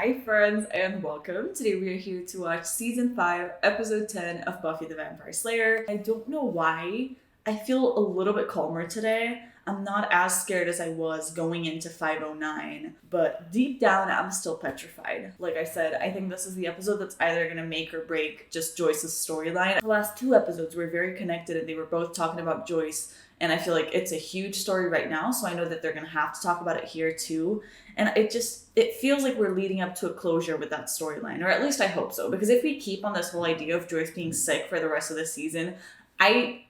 Hi friends and welcome. Today we are here to watch season 5 episode 10 of Buffy the Vampire Slayer. I don't know why, I feel a little bit calmer today. I'm not as scared as I was going into 509, but deep down I'm still petrified. Like I said, I think this is the episode that's either gonna make or break just Joyce's storyline. The last 2 episodes were very connected and they were both talking about Joyce, and I feel like it's a huge story right now, so I know that they're gonna have to talk about it here too. And it feels like we're leading up to a closure with that storyline, or at least I hope so, because if we keep on this whole idea of Joyce being sick for the rest of the season, I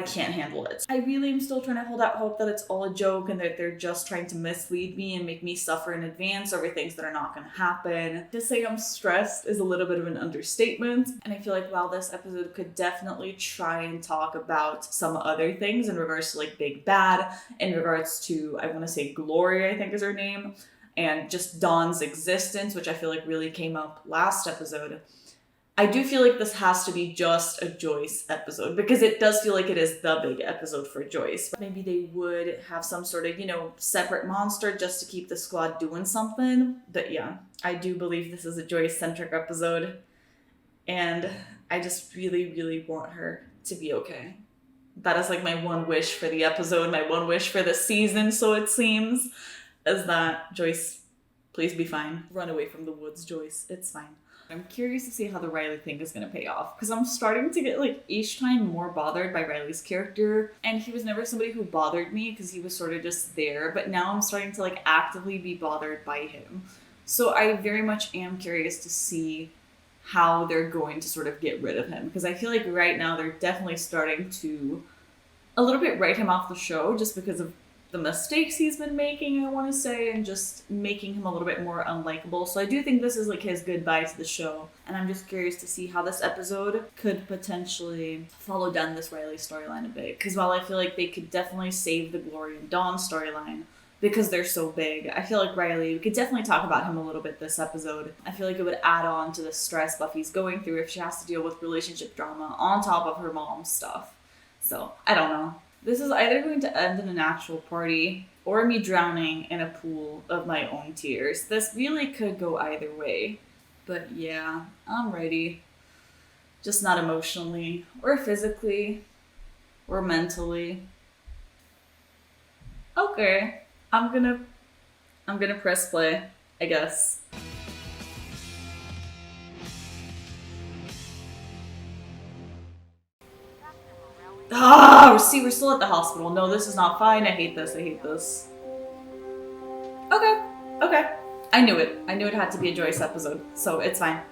can't handle it. I really am still trying to hold out hope that it's all a joke and that they're just trying to mislead me and make me suffer in advance over things that are not going to happen. To say I'm stressed is a little bit of an understatement. And I feel like while this episode could definitely try and talk about some other things in regards to like Big Bad, in regards to, I want to say Gloria, I think is her name, and just Dawn's existence, which I feel like really came up last episode, I do feel like this has to be just a Joyce episode because it does feel like it is the big episode for Joyce. Maybe they would have some sort of, separate monster just to keep the squad doing something. But yeah, I do believe this is a Joyce-centric episode. And I just really, really want her to be okay. That is like my one wish for the episode, my one wish for the season, so it seems, is that Joyce, please be fine. Run away from the woods, Joyce. It's fine. I'm curious to see how the Riley thing is going to pay off, because I'm starting to get each time more bothered by Riley's character, and he was never somebody who bothered me because he was sort of just there, but now I'm starting to actively be bothered by him. So I very much am curious to see how they're going to sort of get rid of him, because I feel like right now they're definitely starting to a little bit write him off the show just because of the mistakes he's been making, I want to say, and just making him a little bit more unlikable. So I do think this is his goodbye to the show, and I'm just curious to see how this episode could potentially follow down this Riley storyline a bit. Because while I feel like they could definitely save the Gloria and Dawn storyline because they're so big, I feel like Riley, we could definitely talk about him a little bit this episode. I feel like it would add on to the stress Buffy's going through if she has to deal with relationship drama on top of her mom's stuff. So, I don't know. This is either going to end in an actual party or me drowning in a pool of my own tears. This really could go either way. But yeah, I'm ready. Just not emotionally or physically or mentally. Okay, I'm gonna press play, I guess. See, we're still at the hospital. No, this is not fine. I hate this. Okay. I knew it. I knew it had to be a Joyce episode, so it's fine.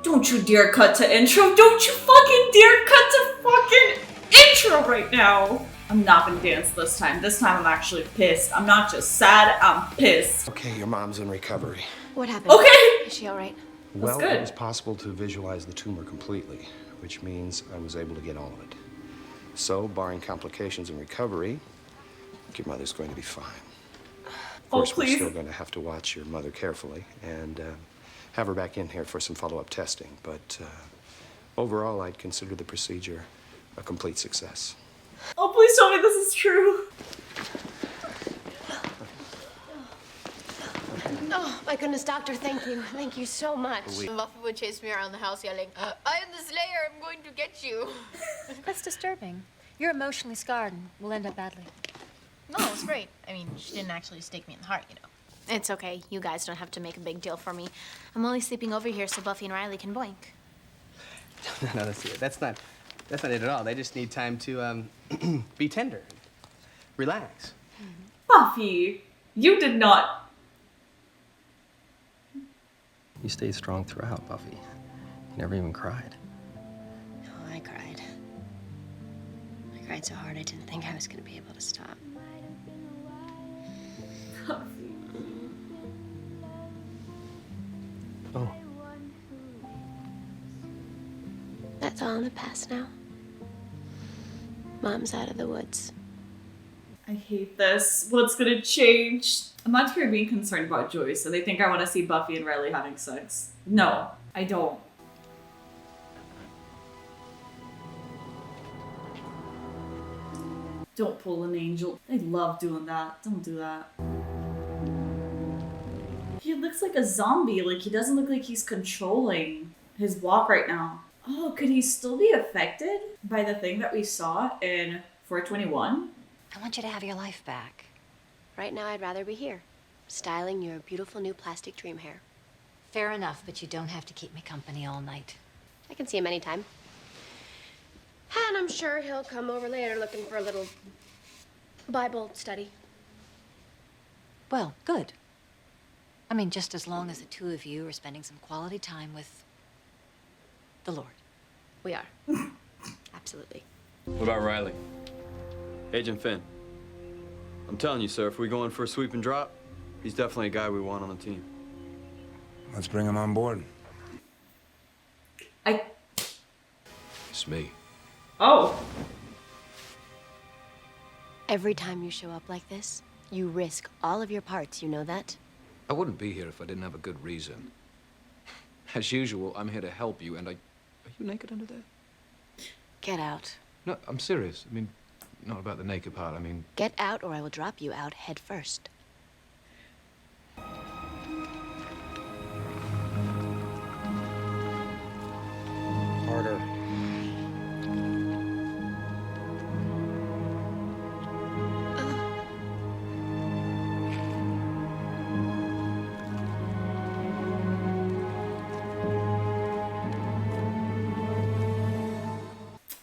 Don't you dare cut to intro. Don't you fucking dare cut to fucking intro right now. I'm not gonna dance this time. This time I'm actually pissed. I'm not just sad, I'm pissed. Okay, your mom's in recovery. What happened? Okay. Is she all right? Well, good. It was possible to visualize the tumor completely, which means I was able to get all of it. So, barring complications in recovery, your mother's going to be fine. Of course, we're still going to have to watch your mother carefully and have her back in here for some follow-up testing. But overall, I'd consider the procedure a complete success. Oh, please tell me this is true. Oh, my goodness, doctor, thank you. Thank you so much. Buffy would chase me around the house yelling, I am the Slayer, I'm going to get you. That's disturbing. You're emotionally scarred and will end up badly. No, it's great. I mean, she didn't actually stake me in the heart, It's okay. You guys don't have to make a big deal for me. I'm only sleeping over here so Buffy and Riley can boink. No, that's not it at all. They just need time to be tender, relax. Buffy, you did not. You stayed strong throughout, Buffy. You never even cried. Oh, I cried. I cried so hard I didn't think I was going to be able to stop. Oh. That's all in the past now. Mom's out of the woods. I hate this. What's gonna change? I'm not here being concerned about Joyce, so they think I want to see Buffy and Riley having sex. No, I don't. Don't pull an angel. I love doing that. Don't do that. He looks like a zombie. Like, he doesn't look like he's controlling his walk right now. Oh, could he still be affected by the thing that we saw in 421? I want you to have your life back. Right now, I'd rather be here, styling your beautiful new plastic dream hair. Fair enough, but you don't have to keep me company all night. I can see him anytime. And I'm sure he'll come over later looking for a little Bible study. Well, good. I mean, just as long as the two of you are spending some quality time with the Lord. We are. Absolutely. What about Riley? Agent Finn. I'm telling you, sir, if we go in for a sweep and drop, he's definitely a guy we want on the team. Let's bring him on board. It's me. Oh. Every time you show up like this, you risk all of your parts, you know that? I wouldn't be here if I didn't have a good reason. As usual, I'm here to help you, and are you naked under there? Get out. No, I'm serious. I mean, not about the naked part, I mean... Get out or I will drop you out head first. Harder.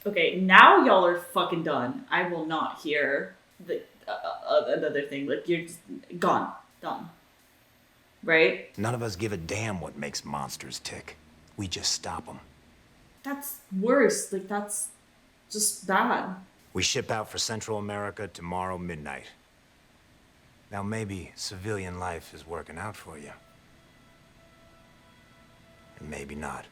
Okay, now y'all are fucking done. I will not hear the another thing. Like, you're just gone. Done. Right? None of us give a damn what makes monsters tick. We just stop them. That's worse. Like, that's just bad. We ship out for Central America tomorrow midnight. Now maybe civilian life is working out for you. And maybe not.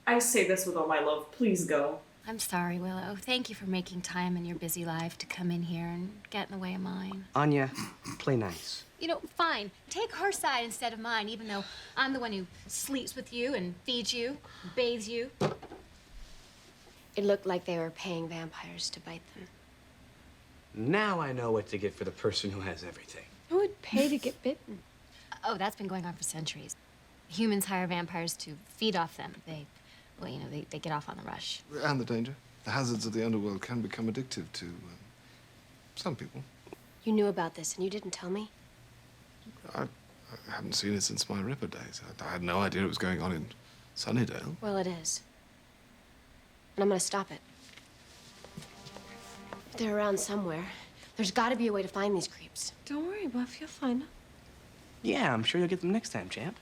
I say this with all my love. Please go. I'm sorry, Willow. Thank you for making time in your busy life to come in here and get in the way of mine. Anya, play nice. You know, fine. Take her side instead of mine, even though I'm the one who sleeps with you and feeds you, bathes you. It looked like they were paying vampires to bite them. Now I know what to get for the person who has everything. Who would pay to get bitten? Oh, that's been going on for centuries. Humans hire vampires to feed off them. Well, you know, they get off on the rush. And the danger. The hazards of the underworld can become addictive to some people. You knew about this and you didn't tell me? I haven't seen it since my Ripper days. I had no idea it was going on in Sunnydale. Well, it is. And I'm gonna stop it. If they're around somewhere, there's gotta be a way to find these creeps. Don't worry, Buff, you'll find them. Yeah, I'm sure you'll get them next time, champ.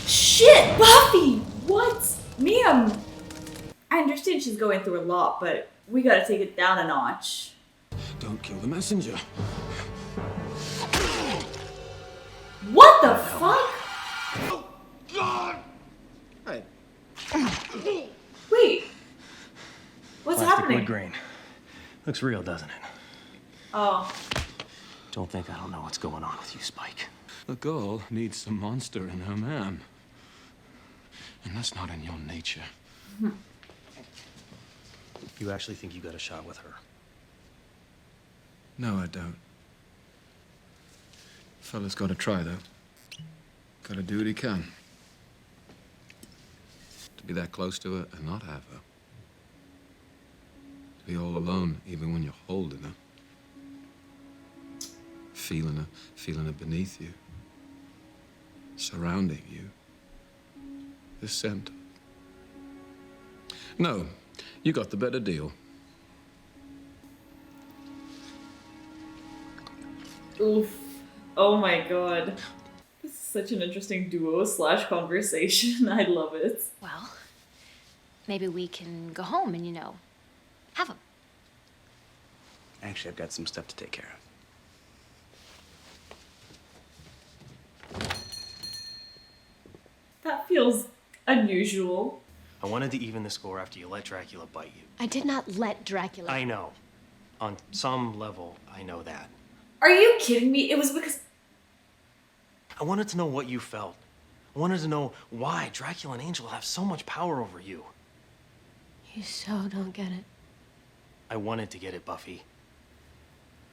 Shit, Buffy! What? Ma'am! I understand she's going through a lot, but we gotta take it down a notch. Don't kill the messenger. What the fuck? Oh, God! Right. Wait. What's Plastic happening? wood grain. Looks real, doesn't it? Oh. Don't think I don't know what's going on with you, Spike. A girl needs some monster in her man. And that's not in your nature. You actually think you got a shot with her? No, I don't. Fella's gotta try, though. Gotta do what he can. To be that close to her and not have her. To be all alone, even when you're holding her. Feeling her beneath you. Surrounding you. The center. No, you got the better deal. Oof. Oh my god. This is such an interesting duo / conversation. I love it. Well, maybe we can go home and, you know, have them. Actually, I've got some stuff to take care of. That feels unusual. I wanted to even the score after you let Dracula bite you. I did not let Dracula. I know. On some level, I know that. Are you kidding me? It was because... I wanted to know what you felt. I wanted to know why Dracula and Angel have so much power over you. You so don't get it. I wanted to get it, Buffy.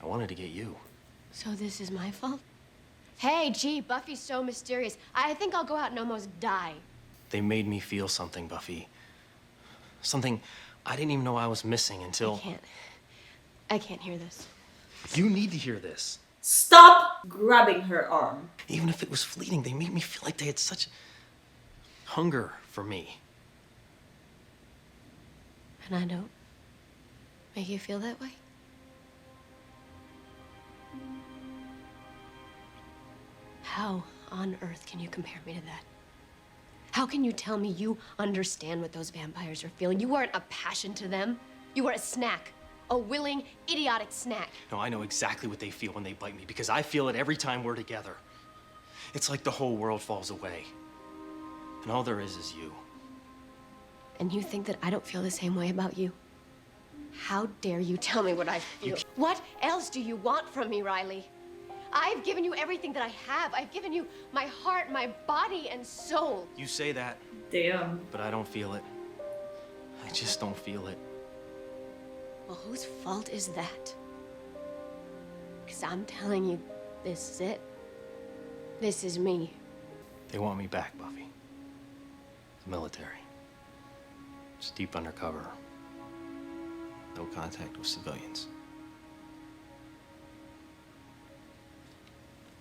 I wanted to get you. So this is my fault? Hey, gee, Buffy's so mysterious. I think I'll go out and almost die. They made me feel something, Buffy. Something I didn't even know I was missing until... I can't hear this. You need to hear this. Stop grabbing her arm. Even if it was fleeting, they made me feel like they had such hunger for me. And I don't make you feel that way? How on earth can you compare me to that? How can you tell me you understand what those vampires are feeling? You weren't a passion to them. You were a snack. A willing, idiotic snack. No, I know exactly what they feel when they bite me because I feel it every time we're together. It's like the whole world falls away. And all there is you. And you think that I don't feel the same way about you? How dare you tell me what I feel? What else do you want from me, Riley? I've given you everything that I have. I've given you my heart, my body, and soul. You say that. Damn. But I don't feel it. I just don't feel it. Well, whose fault is that? Because I'm telling you, this is it. This is me. They want me back, Buffy. The military. Just deep undercover. No contact with civilians.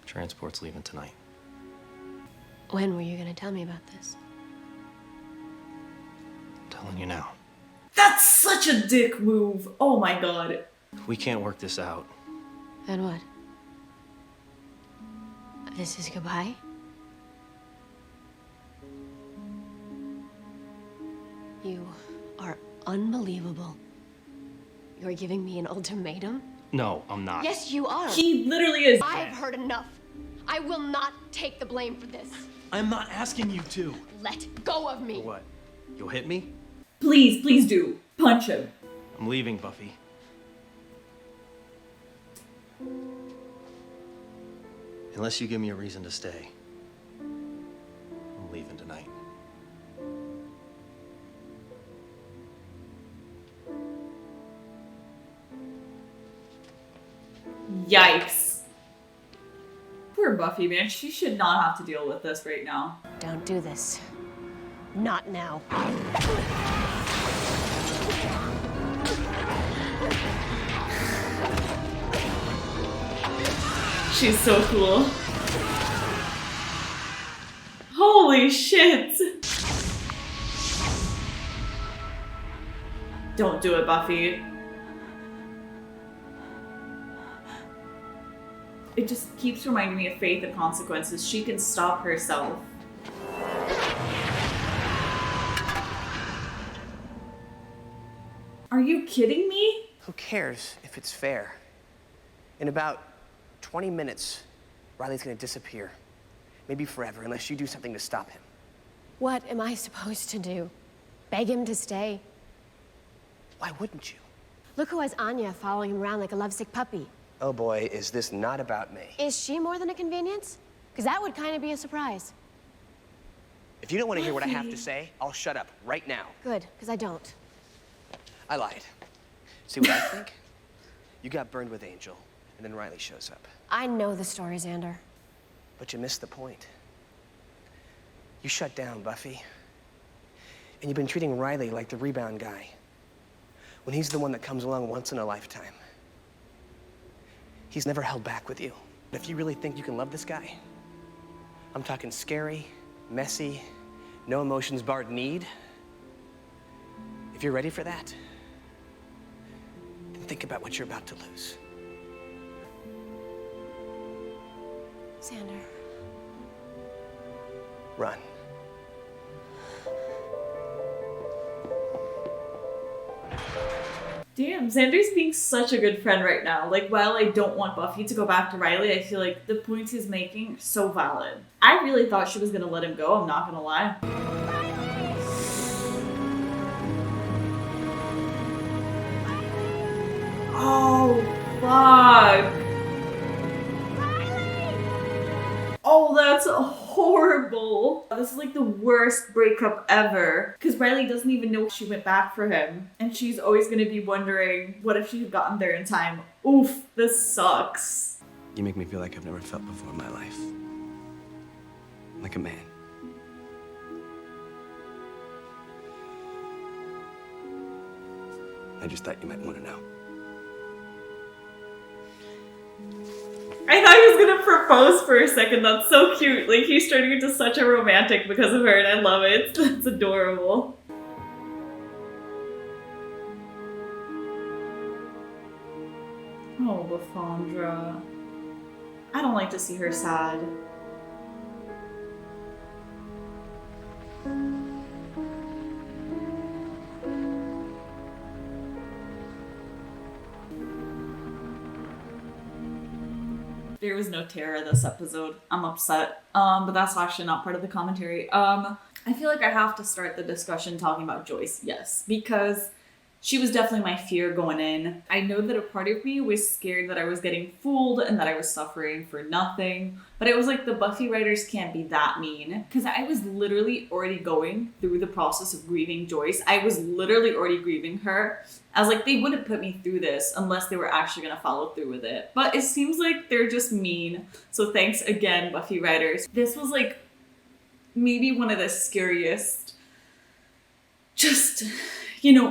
Transport's leaving tonight. When were you going to tell me about this? I'm telling you now. That's such a dick move. Oh my god. We can't work this out. Then what? This is goodbye? You are unbelievable. You're giving me an ultimatum? No, I'm not. Yes, you are. He literally is. I've heard enough. I will not take the blame for this. I'm not asking you to. Let go of me. For what? You'll hit me? Please, please do. Punch him. I'm leaving, Buffy. Unless you give me a reason to stay. I'm leaving tonight. Yikes. Poor Buffy, man. She should not have to deal with this right now. Don't do this. Not now. She's so cool. Holy shit. Don't do it, Buffy. It just keeps reminding me of Faith and Consequences. She can stop herself. Are you kidding me? Who cares if it's fair? In about 20 minutes, Riley's gonna disappear. Maybe forever, unless you do something to stop him. What am I supposed to do? Beg him to stay? Why wouldn't you? Look who has Anya following him around like a lovesick puppy. Oh boy, is this not about me. Is she more than a convenience? Because that would kind of be a surprise. If you don't want to hear what I have to say, I'll shut up right now. Good, because I don't. I lied. See what I think? You got burned with Angel, and then Riley shows up. I know the story, Xander. But you missed the point. You shut down, Buffy. And you've been treating Riley like the rebound guy, when he's the one that comes along once in a lifetime. He's never held back with you. But if you really think you can love this guy, I'm talking scary, messy, no emotions barred need. If you're ready for that, then think about what you're about to lose. Xander. Run. Damn, Xander's being such a good friend right now. Like, while I don't want Buffy to go back to Riley, I feel like the points he's making are so valid. I really thought she was gonna let him go, I'm not gonna lie. That's horrible. This is like the worst breakup ever. Because Riley doesn't even know she went back for him. And she's always going to be wondering, what if she had gotten there in time? Oof, this sucks. You make me feel like I've never felt before in my life. Like a man. I just thought you might want to know. I thought he was gonna propose for a second. That's so cute. Like, he's turning into such a romantic because of her, and I love it. That's adorable. Oh, Buffandra. I don't like to see her sad. There was no Tara this episode. I'm upset. But that's actually not part of the commentary. I feel like I have to start the discussion talking about Joyce, yes, because she was definitely my fear going in. I know that a part of me was scared that I was getting fooled and that I was suffering for nothing, but it was like the Buffy writers can't be that mean, because I was literally already going through the process of grieving Joyce. I was literally already grieving her. I was like, they wouldn't put me through this unless they were actually going to follow through with it. But it seems like they're just mean. So thanks again, Buffy writers. This was like maybe one of the scariest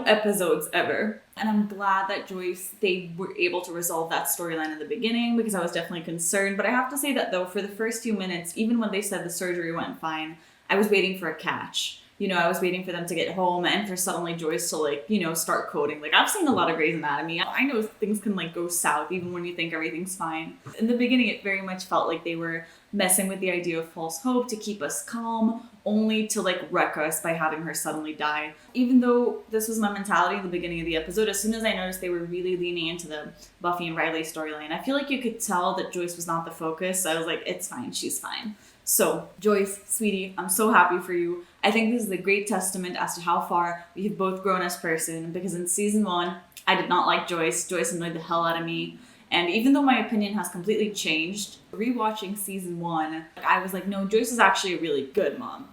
episodes ever. And I'm glad that Joyce, they were able to resolve that storyline in the beginning, because I was definitely concerned. But I have to say that though, for the first few minutes, even when they said the surgery went fine, I was waiting for a catch. I was waiting for them to get home and for suddenly Joyce to start coding. Like, I've seen a lot of Grey's Anatomy. I know things can go south even when you think everything's fine. In the beginning, it very much felt like they were messing with the idea of false hope to keep us calm, only to wreck us by having her suddenly die. Even though this was my mentality in the beginning of the episode, as soon as I noticed they were really leaning into the Buffy and Riley storyline, I feel like you could tell that Joyce was not the focus. So I was like, it's fine, she's fine. So, Joyce, sweetie, I'm so happy for you. I think this is a great testament as to how far we have both grown as person, because in season 1, I did not like Joyce. Joyce annoyed the hell out of me. And even though my opinion has completely changed, rewatching season 1, I was like, no, Joyce is actually a really good mom,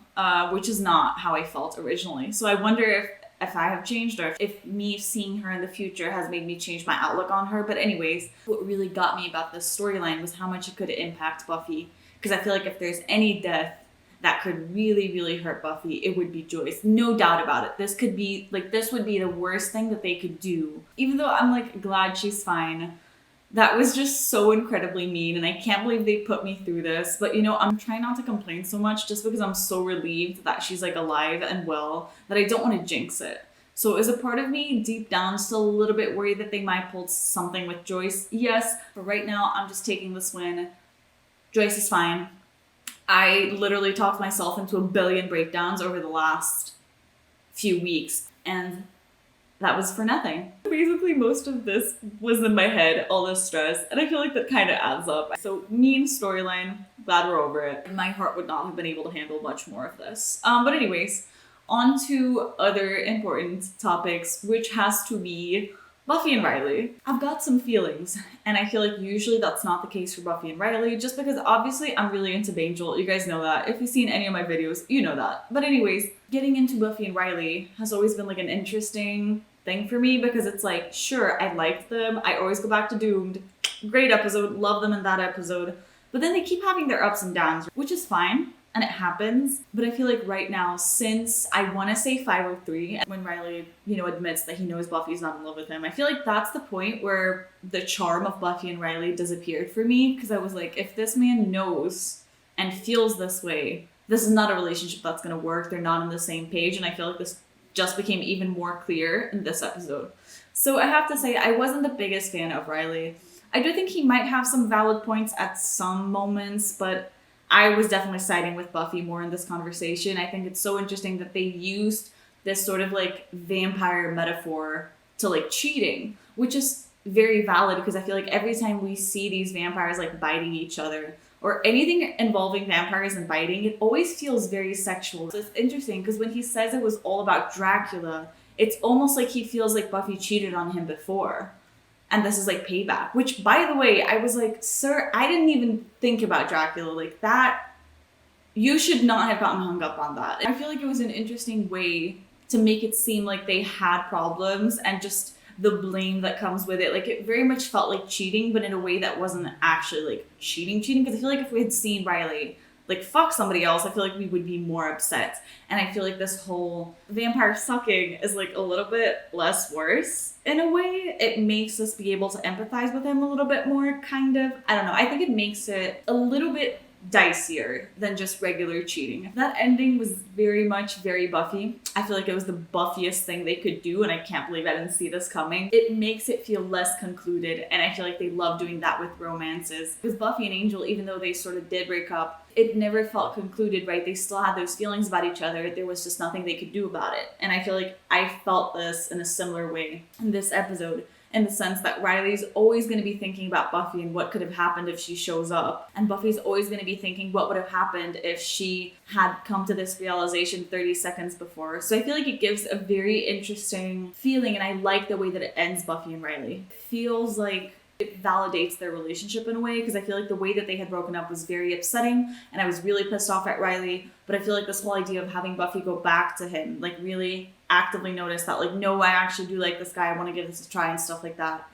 which is not how I felt originally. So I wonder if I have changed, or if me seeing her in the future has made me change my outlook on her. But anyways, what really got me about this storyline was how much it could impact Buffy. Because I feel like if there's any death that could really, really hurt Buffy, it would be Joyce. No doubt about it. This would be the worst thing that they could do. Even though I'm glad she's fine, that was just so incredibly mean, and I can't believe they put me through this. But I'm trying not to complain so much, just because I'm so relieved that she's alive and well, that I don't want to jinx it. So is a part of me deep down still a little bit worried that they might pull something with Joyce? Yes, but right now I'm just taking this win. Joyce is fine. I literally talked myself into 1 billion breakdowns over the last few weeks, and that was for nothing. Basically, most of this was in my head, all this stress, and I feel like that kind of adds up. So, mean storyline, glad we're over it. My heart would not have been able to handle much more of this. But anyways, on to other important topics, which has to be Buffy and Riley. I've got some feelings, and I feel like usually that's not the case for Buffy and Riley, just because obviously I'm really into Angel. You guys know that. If you've seen any of my videos, you know that. But anyways, getting into Buffy and Riley has always been an interesting thing for me, because it's sure, I liked them. I always go back to Doomed. Great episode, love them in that episode. But then they keep having their ups and downs, which is fine. And it happens, but I feel like right now, since I want to say 503, when Riley, admits that he knows Buffy's not in love with him, I feel like that's the point where the charm of Buffy and Riley disappeared for me, because I was like, if this man knows and feels this way, this is not a relationship that's going to work. They're not on the same page, and I feel like this just became even more clear in this episode. So I have to say, I wasn't the biggest fan of Riley. I do think he might have some valid points at some moments, but I was definitely siding with Buffy more in this conversation. I think it's so interesting that they used this sort of vampire metaphor to cheating, which is very valid, because I feel like every time we see these vampires biting each other, or anything involving vampires and biting, it always feels very sexual. So it's interesting, because when he says it was all about Dracula, it's almost like he feels like Buffy cheated on him before. And this is payback, which, by the way, I was like, sir, I didn't even think about Dracula. That you should not have gotten hung up on that. I feel like it was an interesting way to make it seem like they had problems and just the blame that comes with it. Like, it very much felt like cheating, but in a way that wasn't actually like cheating, because I feel like if we had seen Riley like fuck somebody else, I feel like we would be more upset. And I feel like this whole vampire sucking is like a little bit less worse in a way. It makes us be able to empathize with him a little bit more, kind of. I don't know. I think it makes it a little bit dicier than just regular cheating. That ending was very much very Buffy. I feel like it was the Buffiest thing they could do, and I can't believe I didn't see this coming. It makes it feel less concluded, and I feel like they love doing that with romances. With Buffy and Angel, even though they sort of did break up, it never felt concluded, right? They still had those feelings about each other. There was just nothing they could do about it. And I feel like I felt this in a similar way in this episode, in the sense that Riley's always going to be thinking about Buffy and what could have happened if she shows up. And Buffy's always going to be thinking what would have happened if she had come to this realization 30 seconds before. So I feel like it gives a very interesting feeling, and I like the way that it ends Buffy and Riley. It feels like it validates their relationship in a way, because I feel like the way that they had broken up was very upsetting, and I was really pissed off at Riley. But I feel like this whole idea of having Buffy go back to him, like really actively notice that, like, no, I actually do like this guy, I want to give this a try and stuff like that.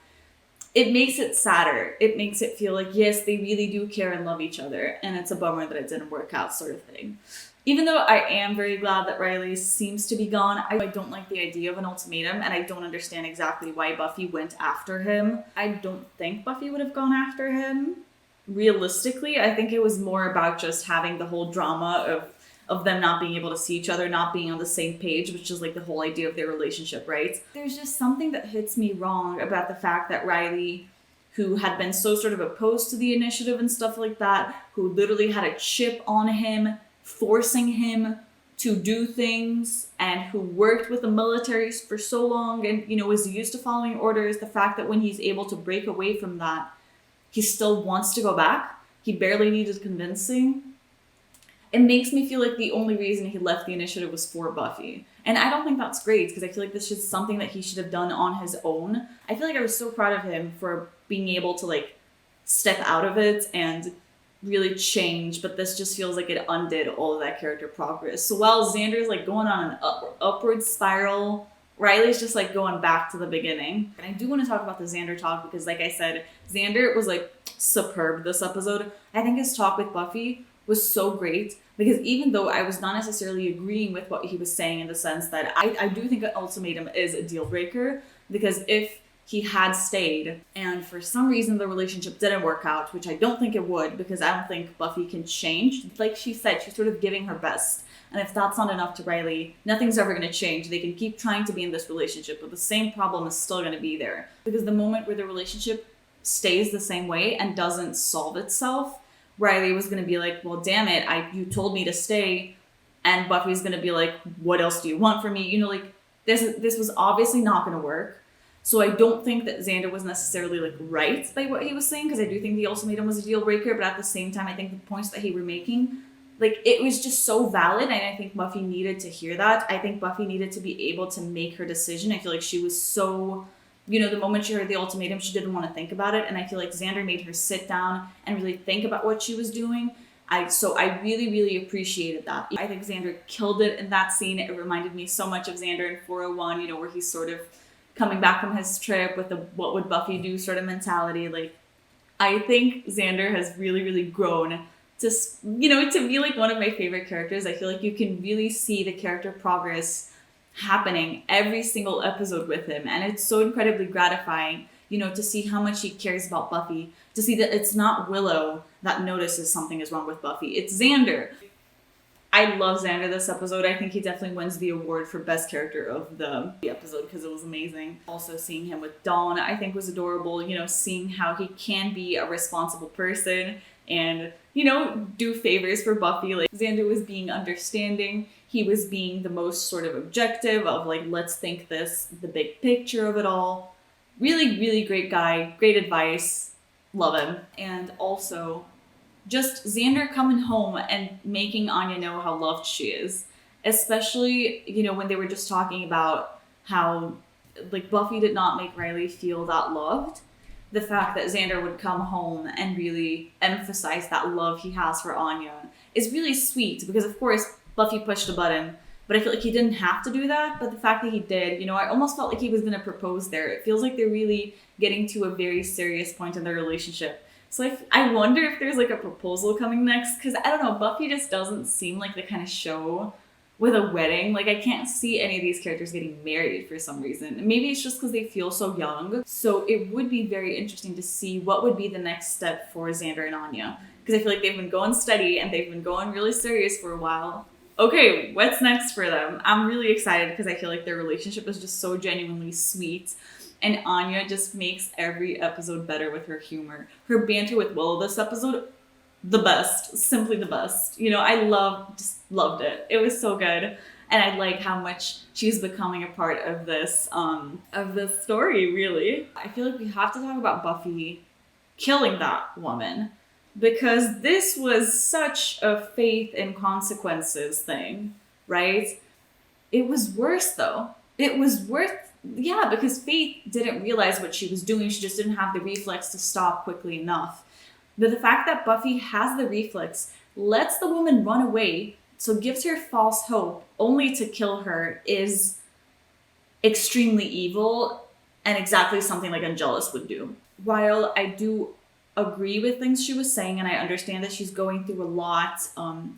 It makes it sadder. It makes it feel like, yes, they really do care and love each other, and it's a bummer that it didn't work out, sort of thing. Even though I am very glad that Riley seems to be gone, I don't like the idea of an ultimatum, and I don't understand exactly why Buffy went after him. I don't think Buffy would have gone after him. Realistically, I think it was more about just having the whole drama of them not being able to see each other, not being on the same page, which is like the whole idea of their relationship, right? There's just something that hits me wrong about the fact that Riley, who had been so sort of opposed to the initiative and stuff like that, who literally had a chip on him, forcing him to do things, and who worked with the military for so long and, you know, was used to following orders, the fact that when he's able to break away from that, he still wants to go back. He barely needed convincing. It makes me feel like the only reason he left the initiative was for Buffy. And I don't think that's great, because I feel like this is something that he should have done on his own. I feel like I was so proud of him for being able to, like, step out of it and really change, but this just feels like it undid all of that character progress. So while Xander's, like, going on an upward spiral, Riley's just, like, going back to the beginning. And I do want to talk about the Xander talk, because, like I said, Xander was, like, superb this episode. I think his talk with Buffy was so great, because even though I was not necessarily agreeing with what he was saying, in the sense that I do think an ultimatum is a deal breaker, because if he had stayed and for some reason the relationship didn't work out, which I don't think it would, because I don't think Buffy can change. Like she said, she's sort of giving her best. And if that's not enough to Riley, nothing's ever going to change. They can keep trying to be in this relationship, but the same problem is still going to be there. Because the moment where the relationship stays the same way and doesn't solve itself, Riley was going to be like, well, damn it, you told me to stay. And Buffy's going to be like, what else do you want from me? You know, like, this was obviously not going to work. So I don't think that Xander was necessarily, like, right by what he was saying, because I do think the ultimatum was a deal breaker, but at the same time, I think the points that he were making, like, it was just so valid, and I think Buffy needed to hear that. I think Buffy needed to be able to make her decision. I feel like she was so, you know, the moment she heard the ultimatum, she didn't want to think about it, and I feel like Xander made her sit down and really think about what she was doing. So I really, really appreciated that. I think Xander killed it in that scene. It reminded me so much of Xander in 401, you know, where he's sort of coming back from his trip with the what would Buffy do sort of mentality. Like, I think Xander has really, really grown to, you know, to be like one of my favorite characters. I feel like you can really see the character progress happening every single episode with him, and it's so incredibly gratifying, you know, to see how much he cares about Buffy, to see that it's not Willow that notices something is wrong with Buffy, it's Xander. I love Xander this episode. I think he definitely wins the award for best character of the episode, because it was amazing. Also seeing him with Dawn, I think, was adorable. You know, seeing how he can be a responsible person and, you know, do favors for Buffy. Like, Xander was being understanding. He was being the most sort of objective of, like, let's think this, the big picture of it all. Really, really great guy. Great advice. Love him. And also, just Xander coming home and making Anya know how loved she is. Especially, you know, when they were just talking about how, like, Buffy did not make Riley feel that loved. the fact that Xander would come home and really emphasize that love he has for Anya is really sweet, because of course Buffy pushed a button, but I feel like he didn't have to do that. But the fact that he did, you know, I almost felt like he was going to propose there. It feels like they're really getting to a very serious point in their relationship. So I wonder if there's like a proposal coming next, because I don't know, Buffy just doesn't seem like the kind of show with a wedding. Like, I can't see any of these characters getting married for some reason. Maybe it's just because they feel so young. So it would be very interesting to see what would be the next step for Xander and Anya, because I feel like they've been going steady and they've been going really serious for a while. Okay, what's next for them? I'm really excited because I feel like their relationship is just so genuinely sweet. And Anya just makes every episode better with her humor. Her banter with Willow this episode, the best. Simply the best. You know, I just loved it. It was so good. And I like how much she's becoming a part of this story, really. I feel like we have to talk about Buffy killing that woman, because this was such a faith and consequences thing, right? It was worse, though. It was worse. Yeah, because Faith didn't realize what she was doing. She just didn't have the reflex to stop quickly enough. But the fact that Buffy has the reflex, lets the woman run away, so gives her false hope, only to kill her, is extremely evil and exactly something like Angelus would do. While I do agree with things she was saying, and I understand that she's going through a lot,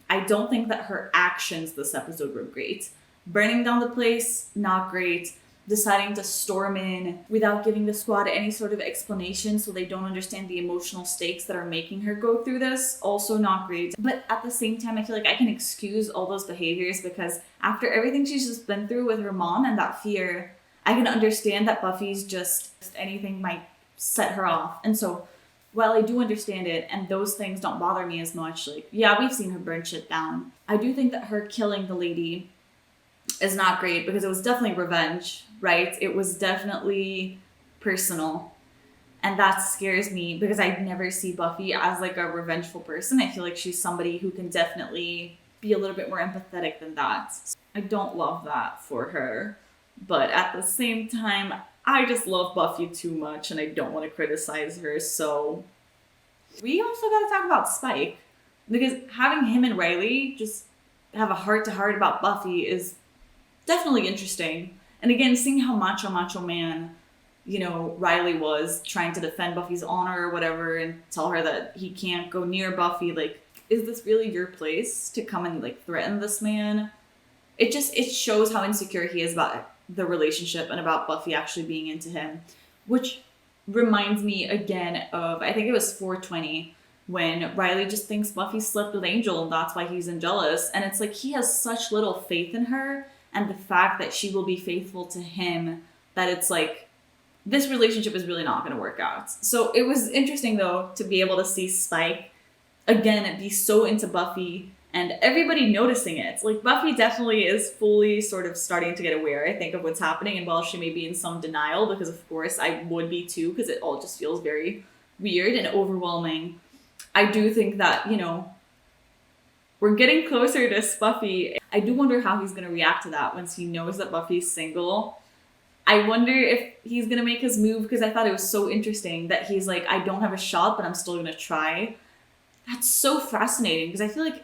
I don't think that her actions this episode were great. Burning down the place, not great. Deciding to storm in without giving the squad any sort of explanation, so they don't understand the emotional stakes that are making her go through this, also not great. But at the same time, I feel like I can excuse all those behaviors, because after everything she's just been through with her mom and that fear, I can understand that Buffy's just anything might set her off. And so while I do understand it, and those things don't bother me as much, like, yeah, we've seen her burn shit down, I do think that her killing the lady is not great, because it was definitely revenge, right? It was definitely personal. And that scares me, because I never see Buffy as like a revengeful person. I feel like she's somebody who can definitely be a little bit more empathetic than that. I don't love that for her. But at the same time, I just love Buffy too much and I don't want to criticize her. So we also got to talk about Spike, because having him and Riley just have a heart-to-heart about Buffy is definitely interesting. And again, seeing how macho man, you know, Riley was trying to defend Buffy's honor or whatever and tell her that he can't go near Buffy. Like, is this really your place to come and like threaten this man? It shows how insecure he is about the relationship and about Buffy actually being into him. Which reminds me again of, I think it was 420, when Riley just thinks Buffy slept with Angel and that's why he's jealous. And it's like he has such little faith in her, and the fact that she will be faithful to him, that it's like, this relationship is really not going to work out. So it was interesting, though, to be able to see Spike, again, be so into Buffy, and everybody noticing it. Like, Buffy definitely is fully sort of starting to get aware, I think, of what's happening, and while she may be in some denial, because of course I would be too, because it all just feels very weird and overwhelming, I do think that, you know, we're getting closer to Buffy. I do wonder how he's going to react to that once he knows that Buffy's single. I wonder if he's going to make his move, because I thought it was so interesting that he's like, I don't have a shot, but I'm still going to try. That's so fascinating, because I feel like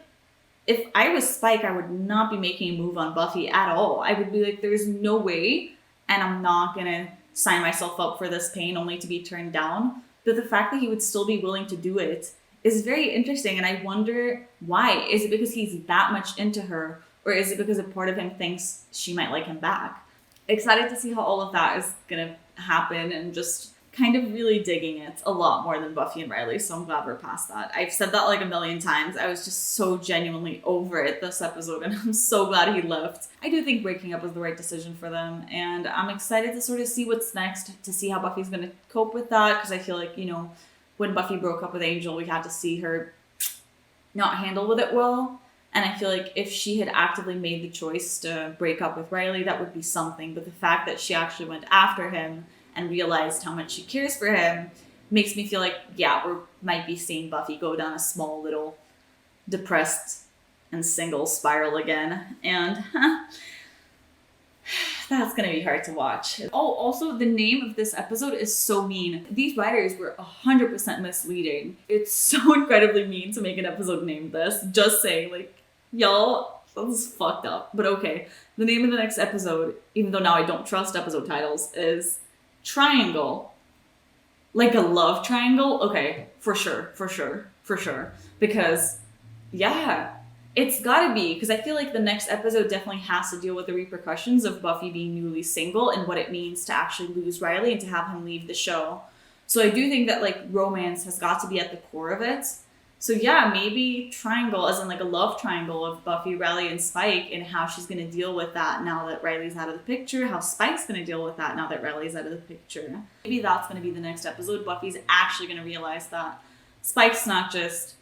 if I was Spike, I would not be making a move on Buffy at all. I would be like, there's no way, and I'm not going to sign myself up for this pain only to be turned down. But the fact that he would still be willing to do it is very interesting, and I wonder why. Is it because he's that much into her, or is it because a part of him thinks she might like him back? Excited to see how all of that is gonna happen, and just kind of really digging it a lot more than Buffy and Riley, so I'm glad we're past that. I've said that like a million times. I was just so genuinely over it this episode, and I'm so glad he left. I do think breaking up was the right decision for them, and I'm excited to sort of see what's next, to see how Buffy's gonna cope with that, because I feel like, you know, when Buffy broke up with Angel, we had to see her not handle with it well. And I feel like if she had actively made the choice to break up with Riley, that would be something. But the fact that she actually went after him and realized how much she cares for him makes me feel like, yeah, we might be seeing Buffy go down a small little depressed and single spiral again. And That's gonna be hard to watch. Oh, also the name of this episode is so mean. These writers were 100% misleading. It's so incredibly mean to make an episode named this. Just saying, like, y'all, that's fucked up. But okay, the name of the next episode, even though now I don't trust episode titles, is Triangle. Like a love triangle? Okay, for sure. Because, yeah, it's gotta be, because I feel like the next episode definitely has to deal with the repercussions of Buffy being newly single and what it means to actually lose Riley and to have him leave the show. So I do think that, like, romance has got to be at the core of it. So yeah, maybe triangle, as in like a love triangle of Buffy, Riley, and Spike, and how she's going to deal with that now that Riley's out of the picture, how Spike's going to deal with that now that Riley's out of the picture. Maybe that's going to be the next episode. Buffy's actually going to realize that Spike's not just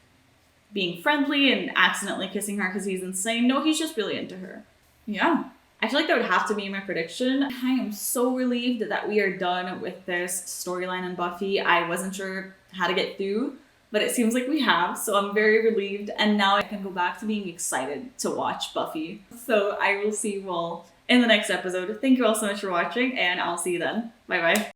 being friendly and accidentally kissing her because he's insane. No, he's just really into her. Yeah. I feel like that would have to be my prediction. I am so relieved that we are done with this storyline in Buffy. I wasn't sure how to get through, but it seems like we have, so I'm very relieved, and now I can go back to being excited to watch Buffy. So I will see you all in the next episode. Thank you all so much for watching, and I'll see you then. Bye bye.